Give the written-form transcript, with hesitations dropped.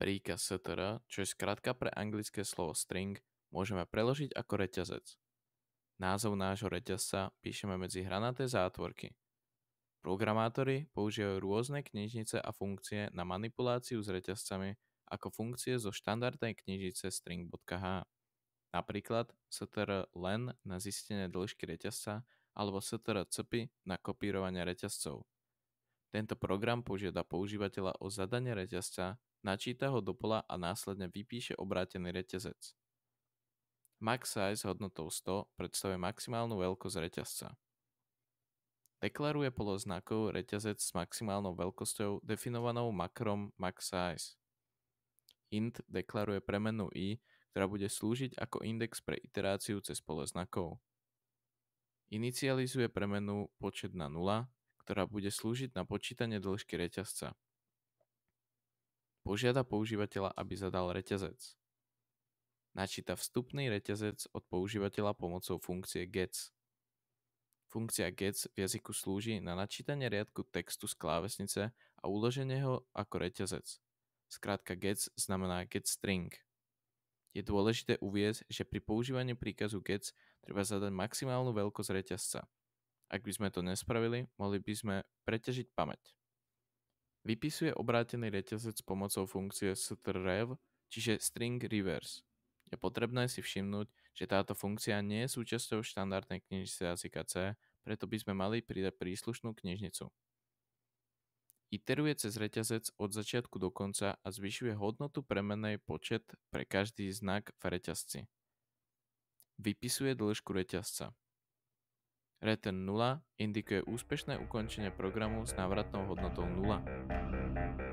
Príkaz str, čo je skratka pre anglické slovo string, môžeme preložiť ako reťazec. Názov nášho reťazca píšeme medzi hranaté zátvorky. Programátori používajú rôzne knižnice a funkcie na manipuláciu s reťazcami ako funkcie zo štandardnej knižnice string.h. Napríklad str len na zistenie dĺžky reťazca alebo str cpy na kopírovanie reťazcov. Tento program požiada používateľa o zadanie reťazca, načíta ho do pola a následne vypíše obrátený reťazec. Max size hodnotou 100 predstavuje maximálnu veľkosť reťazca. Deklaruje polo znakov reťazec s maximálnou veľkosťou definovanou makrom maxSize. Int deklaruje premennú i, ktorá bude slúžiť ako index pre iteráciu cez pole znakov. Inicializuje premennú počet na 0, ktorá bude slúžiť na počítanie dĺžky reťazca. Požiada používateľa, aby zadal reťazec. Načíta vstupný reťazec od používateľa pomocou funkcie gets. Funkcia gets v jazyku slúži na načítanie riadku textu z klávesnice a uloženie ho ako reťazec. Skrátka gets znamená getString. Je dôležité uviesť, že pri používaní príkazu gets treba zadať maximálnu veľkosť reťazca. Ak by sme to nespravili, mohli by sme preťažiť pamäť. Vypisuje obrátený reťazec pomocou funkcie strrev, čiže string reverse. Je potrebné si všimnúť, že táto funkcia nie je súčasťou štandardnej knižnice jazyka C, preto by sme mali pridať príslušnú knižnicu. Iteruje cez reťazec od začiatku do konca a zvyšuje hodnotu premennej počet pre každý znak v reťazci. Vypisuje dĺžku reťazca. Return 0 indikuje úspešné ukončenie programu s návratnou hodnotou 0.